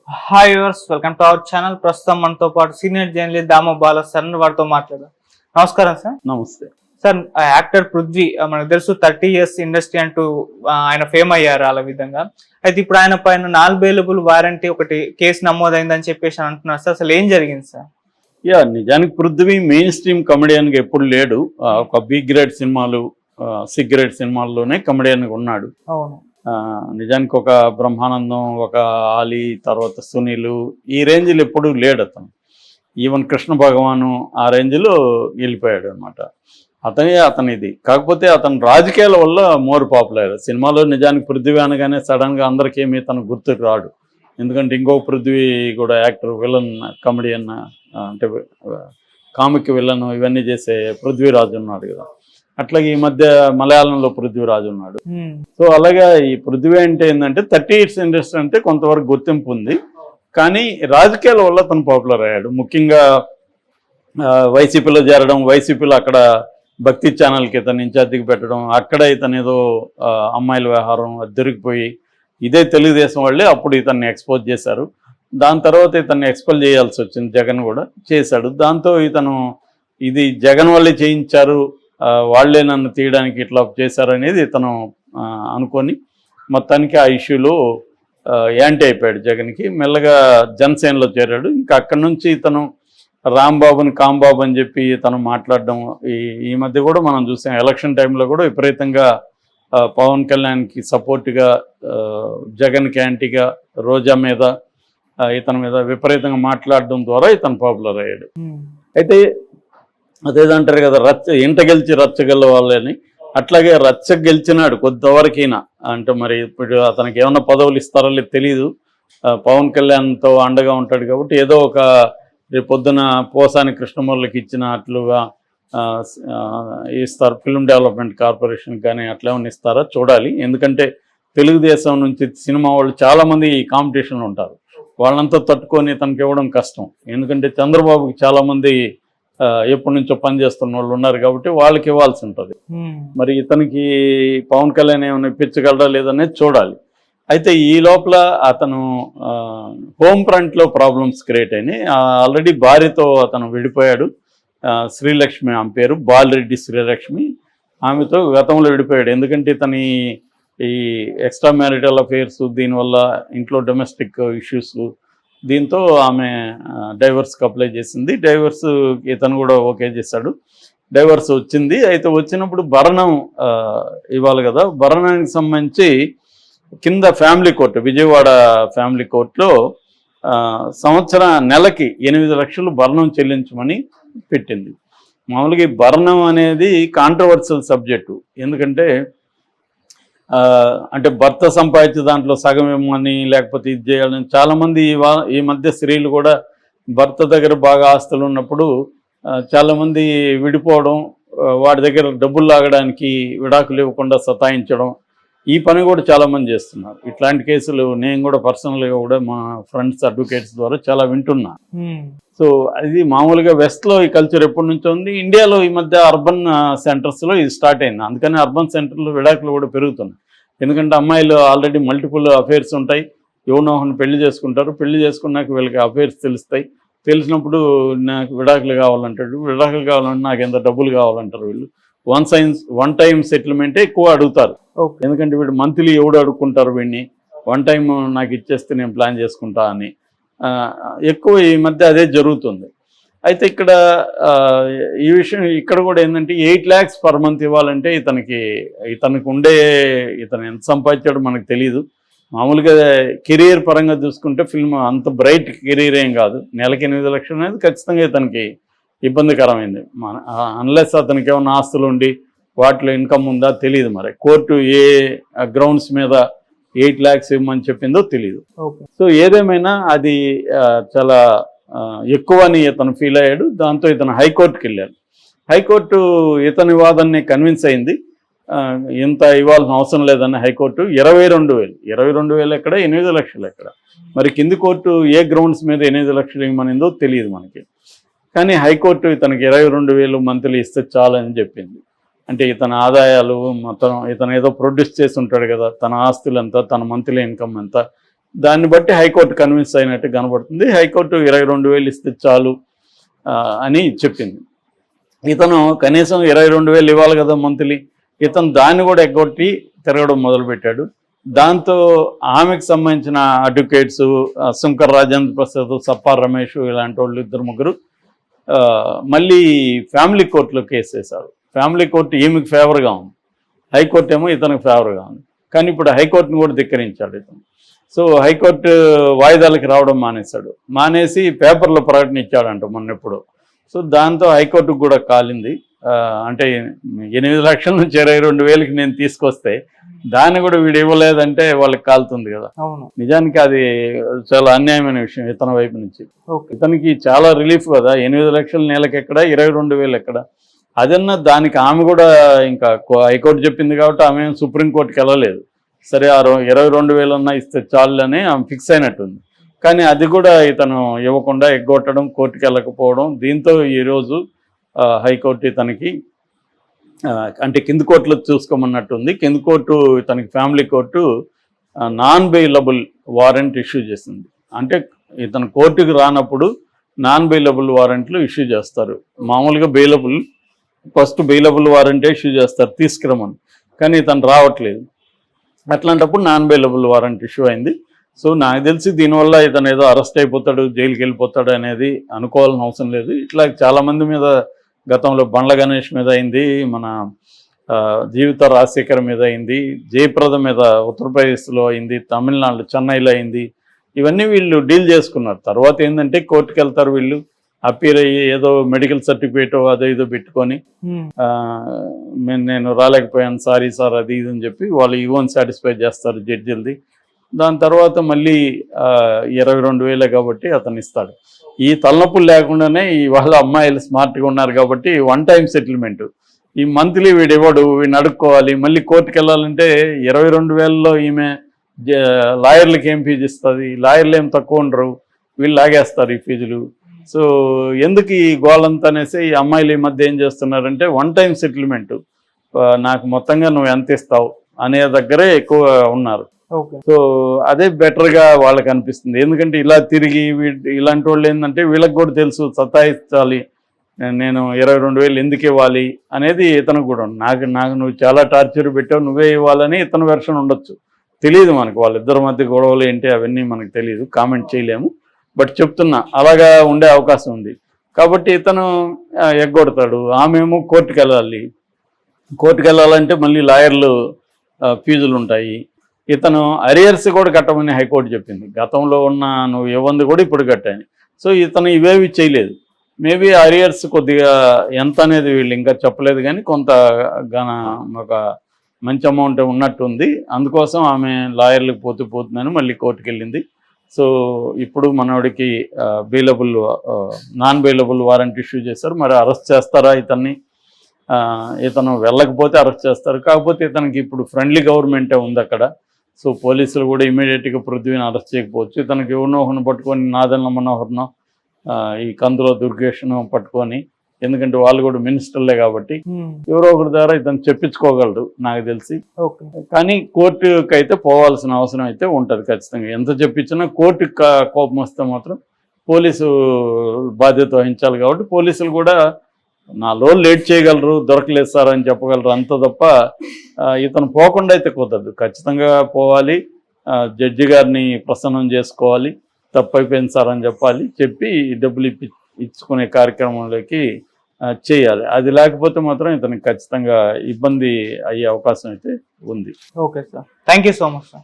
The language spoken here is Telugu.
Hi viewers, welcome to our channel. ప్రస్తుతం మనతో పాటు సీనియర్ జర్నలిస్ట్ దామ బాల సార్ వారితో మాట్లాడదాం. నమస్కారం సార్. నమస్తే సార్, యాక్టర్ పృథ్వీ మనకు తెలుసు 30 years ఇండస్ట్రీ అంటూ ఆయన ఫేమ్ అయ్యారు అలా విధంగా. అయితే ఇప్పుడు ఆయన పైన నాన్ బెయిలబుల్ వారంటీ ఒకటి కేసు నమోదైందని చెప్పేసి అంటున్నారు సార్. అసలు ఏం జరిగింది సార్? నిజానికి పృథ్వీ మెయిన్ స్ట్రీమ్ కమెడియన్గా ఎప్పుడు లేడు. ఒక బి గ్రేడ్ సినిమాలు, సి గ్రేడ్ సినిమాల్లోనే కమెడియన్గా ఉన్నాడు. అవును. నిజానికి ఒక బ్రహ్మానందం, ఒక ఆలీ, తర్వాత సునీల్, ఈ రేంజ్లో ఎప్పుడు లేడు అతను. ఈవెన్ కృష్ణ భగవాను ఆ రేంజ్లో వెళ్ళిపోయాడు అనమాట. అతనిది కాకపోతే అతను రాజకీయాల వల్ల మోర్ పాపులర్. సినిమాలో నిజానికి పృథ్వీ అనగానే సడన్గా అందరికీ ఏమీ తను గుర్తుకు రాడు. ఎందుకంటే ఇంకో పృథ్వీ కూడా యాక్టర్, విలన్, కమెడియన్, అంటే కామిక్ విలన్ ఇవన్నీ చేసే పృథ్వీరాజు ఉన్నాడు కదా. అట్లాగే ఈ మధ్య మలయాళంలో పృథ్వీరాజు ఉన్నాడు. సో అలాగే ఈ పృథ్వీ అంటే ఏంటంటే 30 years ఇండస్ట్రీ అంటే కొంతవరకు గుర్తింపు ఉంది. కానీ రాజకీయాల వల్ల తను పాపులర్ అయ్యాడు. ముఖ్యంగా వైసీపీలో చేరడం, వైసీపీలో అక్కడ భక్తి ఛానల్కి ఇతను ఇన్ఛార్జికి పెట్టడం, అక్కడ ఇతను ఏదో అమ్మాయిల వ్యవహారం దొరికిపోయి ఇదే తెలుగుదేశం వాళ్ళే అప్పుడు ఇతన్ని ఎక్స్పోజ్ చేశారు. దాని తర్వాత ఇతన్ని ఎక్స్పెల్ చేయాల్సి వచ్చింది. జగన్ కూడా చేశాడు. దాంతో ఇతను ఇది జగన్ వాళ్ళే చేయించారు, వాళ్లే నన్ను తీయడానికి ఇట్లా చేశారు అనేది ఇతను అనుకొని మొత్తానికి ఆ ఇష్యూలో యాంటీ అయిపోయాడు జగన్కి. మెల్లగా జనసేనలో చేరాడు. ఇంకా అక్కడి నుంచి ఇతను రాంబాబుని కాంబాబు అని చెప్పి తను మాట్లాడడం ఈ మధ్య కూడా మనం చూసాం. ఎలక్షన్ టైంలో కూడా విపరీతంగా పవన్ కళ్యాణ్కి సపోర్ట్గా, జగన్కి యాంటీగా, రోజా మీద, ఇతని మీద విపరీతంగా మాట్లాడడం ద్వారా ఇతను పాపులర్ అయ్యాడు. అయితే అదేదంటారు కదా, ఇంట గెలిచి రచ్చ గెలవాలని, అట్లాగే రచ్చ గెలిచినాడు కొంతవరకైనా. అంటే మరి ఇప్పుడు అతనికి ఏమన్నా పదవులు ఇస్తారో లేదు తెలియదు. పవన్ కళ్యాణ్తో అండగా ఉంటాడు కాబట్టి ఏదో ఒక రేపు పొద్దున పోసాని కృష్ణమూర్తికి ఇచ్చినట్లుగా ఇస్తారు. ఫిల్మ్ డెవలప్మెంట్ కార్పొరేషన్ కానీ అట్లా ఏమన్నా ఇస్తారా చూడాలి. ఎందుకంటే తెలుగుదేశం నుంచి సినిమా వాళ్ళు చాలామంది ఈ కాంపిటీషన్లో ఉంటారు. వాళ్ళంతా తట్టుకొని తనకి ఇవ్వడం కష్టం. ఎందుకంటే చంద్రబాబుకి చాలామంది ఎప్పటి నుంచో పనిచేస్తున్న వాళ్ళు ఉన్నారు కాబట్టి వాళ్ళకి ఇవ్వాల్సి ఉంటుంది. మరి ఇతనికి పవన్ కళ్యాణ్ ఏమైనా ఇప్పించగలరా లేదనేది చూడాలి. అయితే ఈ లోపల అతను హోమ్ ఫ్రంట్లో ప్రాబ్లమ్స్ క్రియేట్ అయినాయి. ఆల్రెడీ భార్యతో అతను విడిపోయాడు. శ్రీలక్ష్మి ఆమె పేరు, బాలరెడ్డి శ్రీలక్ష్మి. ఆమెతో గతంలో విడిపోయాడు. ఎందుకంటే ఇతని ఈ ఎక్స్ట్రా మ్యారిటల్ అఫేర్స్, దీనివల్ల ఇంట్లో డొమెస్టిక్ ఇష్యూస్, దీంతో ఆమె డైవర్స్కి అప్లై చేసింది. డైవర్స్ ఇతను కూడా ఓకే చేశాడు. డైవర్స్ వచ్చింది. అయితే వచ్చినప్పుడు భరణం ఇవ్వాలి కదా. భరణానికి సంబంధించి కింద ఫ్యామిలీ కోర్టు, విజయవాడ ఫ్యామిలీ కోర్టులో నెలకి 8 లక్షలు భరణం చెల్లించమని పెట్టింది. మామూలుగా ఈ భరణం అనేది కాంట్రవర్షియల్ సబ్జెక్టు. ఎందుకంటే అంటే భర్త సంపాదించే దాంట్లో సగం ఇవ్వమని, లేకపోతే ఇది చేయాలని చాలామంది ఈ మధ్య స్త్రీలు కూడా భర్త దగ్గర బాగా ఆస్తులు ఉన్నప్పుడు చాలామంది విడిపోవడం, వాడి దగ్గర డబ్బులు లాగడానికి విడాకులు ఇవ్వకుండా సతాయించడం, ఈ పని కూడా చాలామంది చేస్తున్నారు. ఇట్లాంటి కేసులు నేను కూడా పర్సనల్గా కూడా మా ఫ్రెండ్స్ అడ్వకేట్స్ ద్వారా చాలా వింటున్నా. సో అది మామూలుగా వెస్ట్లో ఈ కల్చర్ ఎప్పటి నుంచో ఉంది. ఇండియాలో ఈ మధ్య అర్బన్ సెంటర్స్లో ఇది స్టార్ట్ అయింది. అందుకని అర్బన్ సెంటర్లో విడాకులు కూడా పెరుగుతున్నాయి. ఎందుకంటే అమ్మాయిలు ఆల్రెడీ మల్టిపుల్ అఫేర్స్ ఉంటాయి. ఎవరినోహన్ పెళ్లి చేసుకుంటారు. పెళ్లి చేసుకున్నాక వీళ్ళకి అఫేర్స్ తెలుస్తాయి. తెలిసినప్పుడు నాకు విడాకులు కావాలంటాడు. విడాకులు కావాలంటే నాకు ఎంత డబ్బులు కావాలంటారు. వీళ్ళు వన్ టైం సెటిల్మెంటే ఎక్కువ అడుగుతారు. ఎందుకంటే వీడు మంత్లీ ఎవడు అడుక్కుంటారు వీడిని. వన్ టైం నాకు ఇచ్చేస్తే నేను ప్లాన్ చేసుకుంటా అని ఎక్కువ ఈ మధ్య అదే జరుగుతుంది. అయితే ఇక్కడ ఈ విషయం ఇక్కడ కూడా ఏంటంటే 8 lakhs per month ఇవ్వాలంటే ఇతనికి ఇతను ఎంత సంపాదించాడో మనకు తెలియదు. మామూలుగా కెరీర్ పరంగా చూసుకుంటే ఫిల్మ్ అంత బ్రైట్ కెరీర్ ఏం కాదు. నెలకి 8 లక్షలు అనేది ఖచ్చితంగా ఇతనికి ఇబ్బందికరమైంది. అన్లెస్ అతనికి ఏమన్నా ఆస్తులు ఉండి వాటిలో ఇన్కమ్ ఉందా తెలియదు. మరి కోర్టు ఏ గ్రౌండ్స్ మీద 8 lakhs ఇవ్వమని చెప్పిందో తెలియదు. సో ఏదేమైనా అది చాలా ఎక్కువని ఇతను ఫీల్ అయ్యాడు. దాంతో ఇతను హైకోర్టుకి వెళ్ళాడు. హైకోర్టు ఇతని వాదనని కన్విన్స్ అయింది. ఇంత ఇవ్వాల్సిన అవసరం లేదని హైకోర్టు 22,000 ఎక్కడ, 8 లక్షలు ఎక్కడ. మరి కింది కోర్టు ఏ గ్రౌండ్స్ మీద 8 లక్షలు ఇవ్వమనిందో తెలియదు మనకి. కానీ హైకోర్టు ఇతనికి 22,000 మంత్లీ ఇస్తే చాలని చెప్పింది. అంటే ఇతని ఆదాయాలు మొత్తం ఇతను ఏదో ప్రొడ్యూస్ చేసి ఉంటాడు కదా, తన ఆస్తులు ఎంత, తన మంత్లీ ఇన్కమ్ ఎంత, దాన్ని బట్టి హైకోర్టు కన్విన్స్ అయినట్టు కనబడుతుంది. హైకోర్టు 22,000 ఇస్తే చాలు అని చెప్పింది. ఇతను కనీసం 22,000 ఇవ్వాలి కదా మంత్లీ. ఇతను దాన్ని కూడా ఎగ్గొట్టి తిరగడం మొదలుపెట్టాడు. దాంతో ఆమెకు సంబంధించిన అడ్వకేట్స్ శంకర్ రాజేంద్ర ప్రసాద్, సప్పార్ రమేష్ ఇలాంటి వాళ్ళు 2-3 మళ్ళీ ఫ్యామిలీ కోర్టులో కేసు వేశారు. ఫ్యామిలీ కోర్టు ఈమెకు ఫేవర్గా ఉంది, హైకోర్టు ఏమో ఇతనికి ఫేవర్గా ఉంది. కానీ ఇప్పుడు హైకోర్టును కూడా ధిక్కరించాడు ఇతను. సో హైకోర్టు వాయిదాలకు రావడం మానేసి పేపర్లో ప్రకటన ఇచ్చాడంట మొన్నెప్పుడు. సో దాంతో హైకోర్టుకు కూడా కాలింది. అంటే 8 లక్షల నుంచి 22,000కి నేను తీసుకొస్తే దాన్ని కూడా వీడు ఇవ్వలేదంటే వాళ్ళకి కాలుతుంది కదా. అవును, నిజానికి అది చాలా అన్యాయమైన విషయం ఇతని వైపు నుంచి. ఓకే. ఇతనికి చాలా రిలీఫ్ కదా, 8 లక్షల నెలకి ఎక్కడ, 22,000 ఎక్కడ. అదన్నా దానికి ఆమె కూడా ఇంకా హైకోర్టు చెప్పింది కాబట్టి ఆమె సుప్రీంకోర్టుకి వెళ్ళలేదు. సరే 22,000 అన్నా ఇస్తే చాలు అని ఆమె ఫిక్స్ అయినట్టుంది. కానీ అది కూడా ఇతను ఇవ్వకుండా ఎగ్గొట్టడం, కోర్టుకి వెళ్ళకపోవడం, దీంతో ఈరోజు హైకోర్టు ఇతనికి అంటే కింది కోర్టులో చూసుకోమన్నట్టుంది. కింది కోర్టు ఇతనికి family court non bailable warrant issue చేసింది. అంటే ఇతను కోర్టుకు రానప్పుడు నాన్ బెయిలబుల్ వారెంట్లు ఇష్యూ చేస్తారు. మామూలుగా బెయిలబుల్ ఫస్ట్ బెయిలబుల్ వారెంటే ఇష్యూ చేస్తారు తీసుకురమని, కానీ ఇతను రావట్లేదు. అట్లాంటప్పుడు నాన్ బెయిలబుల్ వారెంట్ ఇష్యూ అయింది. సో నాకు తెలిసి దీనివల్ల ఇతను ఏదో అరెస్ట్ అయిపోతాడు, జైలుకి వెళ్ళిపోతాడు అనేది అనుకోవాల్సిన అవసరం లేదు. ఇట్లా చాలామంది మీద గతంలో బండ్ల గణేష్ మీద అయింది, మన జీవిత రాజశేఖర్ మీద అయింది, జయప్రద మీద ఉత్తరప్రదేశ్లో అయింది, తమిళనాడు చెన్నైలో అయింది. ఇవన్నీ వీళ్ళు డీల్ చేసుకున్నారు. తర్వాత ఏంటంటే కోర్టుకు వెళ్తారు వీళ్ళు, అపీర్ అయ్యి ఏదో మెడికల్ సర్టిఫికేట్ అదో ఏదో పెట్టుకొని నేను రాలేకపోయాను సారీ సార్ అది ఇది అని చెప్పి వాళ్ళు ఈవోన్ సాటిస్ఫై చేస్తారు జడ్జిలది. దాని తర్వాత మళ్ళీ 22,000 కాబట్టి అతను ఇస్తాడు. ఈ తలనొప్పులు లేకుండానే వాళ్ళ అమ్మాయిలు స్మార్ట్గా ఉన్నారు కాబట్టి 1 టైం సెటిల్మెంట్. ఈ మంత్లీ వీడు ఇవ్వడు, వీడిని అడుక్కోవాలి. మళ్ళీ కోర్టుకు వెళ్ళాలంటే 22,000లో ఈమె లాయర్లకి ఏం ఫీజు ఇస్తుంది, లాయర్లు ఏం తక్కువ ఉండరు, వీళ్ళు లాగేస్తారు ఈ ఫీజులు. సో ఎందుకు ఈ గోళంతా అనేసి ఈ అమ్మాయిలు ఈ మధ్య ఏం చేస్తున్నారంటే 1 టైం సెటిల్మెంట్, నాకు మొత్తంగా నువ్వు ఎంత ఇస్తావు అనే దగ్గరే ఎక్కువ ఉన్నారు. సో అదే బెటర్గా వాళ్ళకి అనిపిస్తుంది. ఎందుకంటే ఇలా తిరిగి ఇలాంటి వాళ్ళు ఏంటంటే వీళ్ళకి కూడా తెలుసు సతాయించాలి, నేను 22,000 ఎందుకు ఇవ్వాలి అనేది ఇతనికి కూడా నాకు నువ్వు చాలా టార్చర్ పెట్టావు, నువ్వే ఇవ్వాలని ఇతని వెర్షన్ ఉండొచ్చు. తెలియదు మనకు, వాళ్ళిద్దరి మధ్య గొడవలు ఏంటి అవన్నీ మనకు తెలియదు, కామెంట్ చేయలేము. బట్ చెప్తున్నా అలాగా ఉండే అవకాశం ఉంది. కాబట్టి ఇతను ఎగ్గొడతాడు. ఆమెమో కోర్టుకు వెళ్ళాలి, కోర్టుకు వెళ్ళాలంటే మళ్ళీ లాయర్లు ఫీజులు ఉంటాయి. ఇతను అరియర్స్ కూడా కట్టమని హైకోర్టు చెప్పింది. గతంలో ఉన్న నువ్వు ఇవ్వంది కూడా ఇప్పుడు కట్టాను. సో ఇతను ఇవేవి చేయలేదు. మేబీ అరియర్స్ కొద్దిగా ఎంత అనేది వీళ్ళు ఇంకా చెప్పలేదు, కానీ కొంత ఒక మంచి అమౌంట్ ఉన్నట్టుంది. అందుకోసం ఆమె లాయర్లకు పోతుందని మళ్ళీ కోర్టుకు వెళ్ళింది. సో ఇప్పుడు మనోడికి నాన్ బెయిలబుల్ వారెంట్ ఇష్యూ చేశారు. మరి అరెస్ట్ చేస్తారా ఇతన్ని? ఇతను వెళ్ళకపోతే అరెస్ట్ చేస్తారు. కాకపోతే ఇతనికి ఇప్పుడు ఫ్రెండ్లీ గవర్నమెంటే ఉంది అక్కడ. సో పోలీసులు కూడా ఇమీడియట్గా పృథ్వీని అరెస్ట్ చేయకపోవచ్చు. ఇతనికి ఎవరినో ఒకరిని పట్టుకొని నాదెండ్ల మనోహర్నో ఈ కందులో దుర్గేష్ను పట్టుకొని, ఎందుకంటే వాళ్ళు కూడా మినిస్టర్లే కాబట్టి ఎవరో ఒకరి ద్వారా ఇతను చెప్పించుకోగలరు నాకు తెలిసి. కానీ కోర్టుకి అయితే పోవాల్సిన అవసరం అయితే ఉంటుంది ఖచ్చితంగా. ఎంత చెప్పించినా కోర్టుకి కోపం వస్తే మాత్రం పోలీసు బాధ్యత వహించాలి. కాబట్టి పోలీసులు కూడా 4 రోజులు లేట్ చేయగలరు, దొరకలేదు సార్ అని చెప్పగలరు, అంత తప్ప ఇతను పోకుండా అయితే కుదరదు. ఖచ్చితంగా పోవాలి, జడ్జి గారిని ప్రసన్నం చేసుకోవాలి, తప్పైపోయింది సార్ అని చెప్పి డబ్బులు ఇచ్చుకునే కార్యక్రమంలోకి చేయాలి. అది లేకపోతే మాత్రం ఇతనికి ఖచ్చితంగా ఇబ్బంది అయ్యే అవకాశం అయితే ఉంది. Okay sir, thank you so much sir.